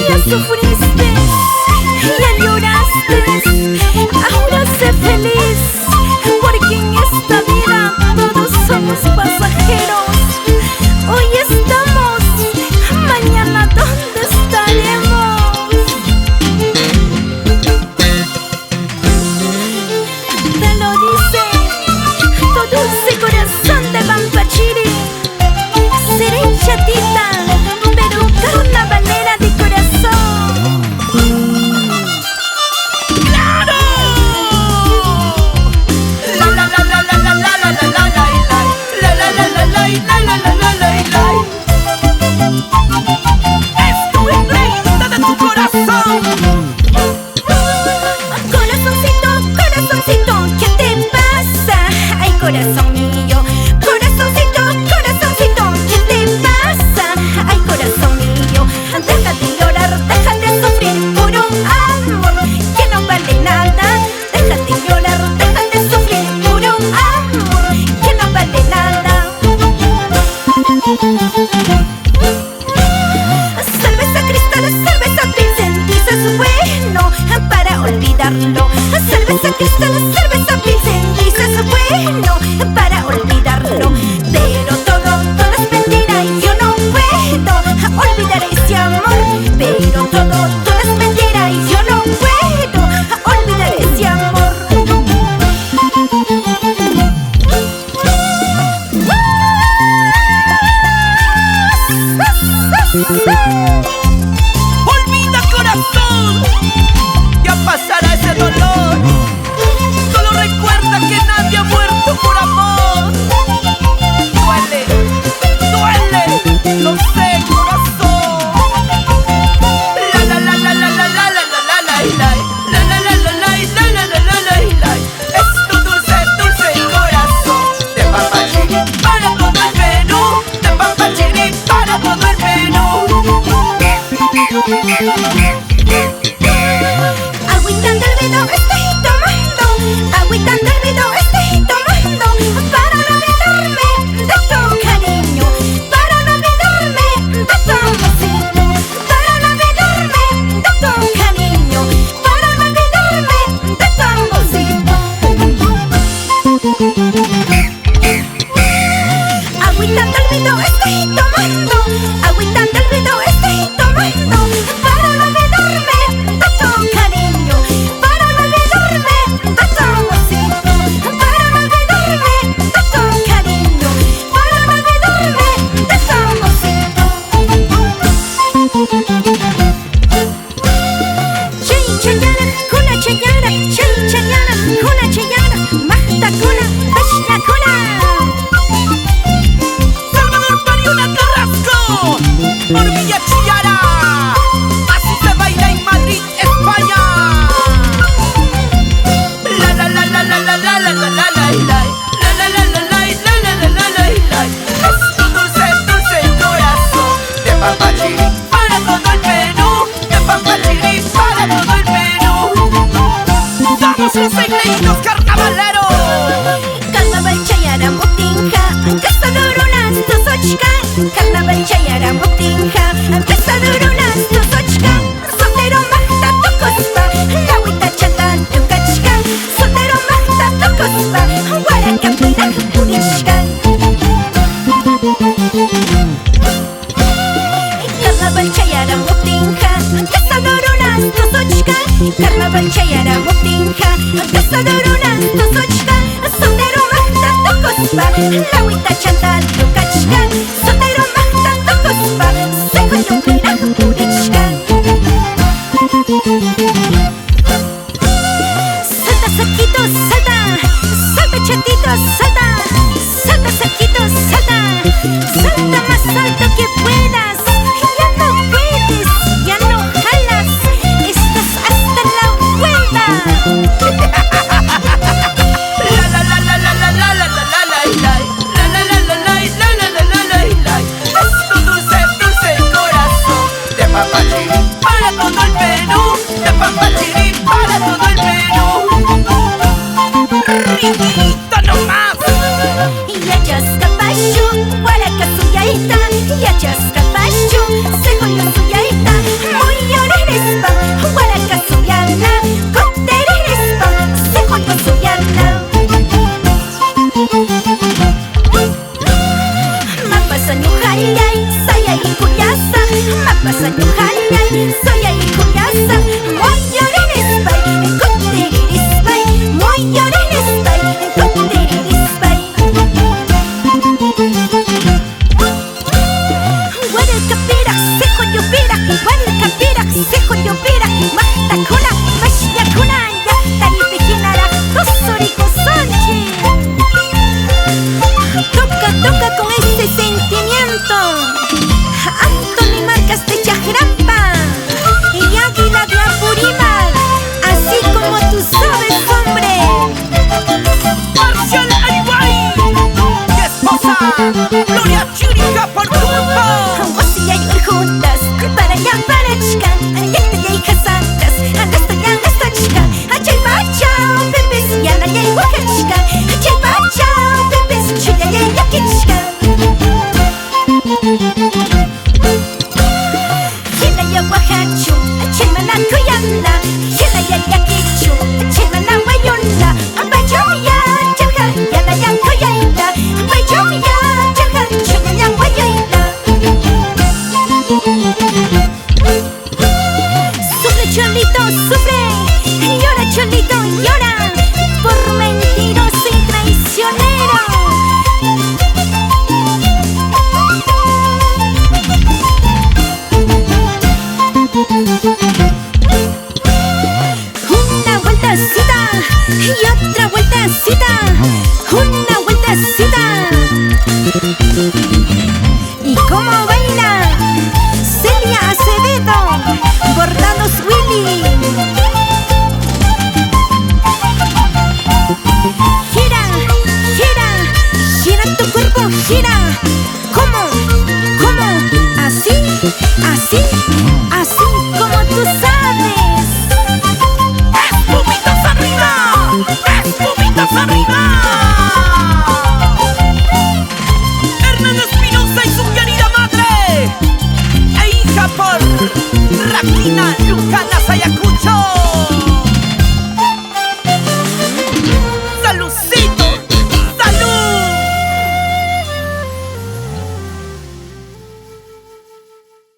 Ya sufriste, ya lloraste, ahora sé feliz, porque en esta vida todos somos pasajeros. Hoy estamos, mañana ¿dónde estaremos? Te lo dice tu dulce corazón de Pampachiri. Seré chatita, pero carnavalera de corazón. ¡Claro! La la la la la la la la la la la la la la la la la. Es tu reina de tu corazón. Corazoncito, corazoncito, ¿qué te pasa? Ay, corazón mío. Corazoncito, corazoncito, ¿qué te pasa? Ay, corazón mío. Deja de llorar, deja de sufrir por un amor que no vale nada. Deja de llorar, deja de sufrir por un amor que no vale nada. Cerveza cristal, cerveza pilsen, dices bueno para olvidarlo. Cerveza cristal, cerveza pilsen, dices bueno para olvidarlo. Pero todo es mentira y yo no puedo olvidar ese amor. Pero todo es mentira y yo no puedo olvidar ese amor. Olvida, corazón, ya pasará ese dolor. Solo recuerda que nadie ha muerto por amor. Duele, duele, lo sé, corazón. La la la la la la la la la la la la la la la la la la la la. Es tu dulce, dulce corazón de Pampachiri para todo el Perú, de Pampachiri para todo el Perú. Agüita del vino estoy tomando, agüita del vino estoy tomando, para no olvidarme de tu cariño, para no olvidarme de tu amorcito, para no olvidarme de tu cariño, para no olvidarme de tu amorcito. Agüita del vino estoy tomando, agüita del vino estoy tomando, para no olvidarme de tu cariño, para no olvidarme de tu amorcito, para no olvidarme de tu cariño, para no olvidarme de tu amorcito. Chay chayana, kuna chayana, chay chayana, kuna chayana, mahta kuna, bashna kuna. Salvador Mariona Carrasco, Hormilla Chillara. Así se baila en Madrid, España. La la la la la la la la la la la la la la la la la la la. Es tu dulce, dulce corazón de Pampachiri para todo el Perú, de Pampachiri para todo el Perú. Damos los engreídos carnavaleros. Carnaval chayara mutinja, casadurunas tu sochka. Carnaval chayara mutinja, casadurunas tu sochka. Soltero mahta tu cospa, la huita chata tu kachka. Soltero mahta tu cospa, guaraca pina purishka. Carnaval chayara mutinja, casadurunas tu sochka. Carnaval chayara mutinja, casadurunas tu sochka. Soltero mahta tu cospa, la huita chata tu kachka. Soltero mahta tu cospa, seco tu pina purishka. Salta saquito, salta. Cholito sufre, llora Cholito, llora por mentiroso y traicionero. Una vueltecita y otra vueltecita, una vueltecita. ¿Y cómo baila Celia Acevedo? Bordados Willy. Gira, gira, gira tu cuerpo, gira. ¿Cómo? ¿Cómo? ¿Así? ¿Así? Así como tú sabes. ¡Espumitas arriba! ¡Espumitas arriba! Hernán Espinosa y su querida madre e hija por Raquina Lucana.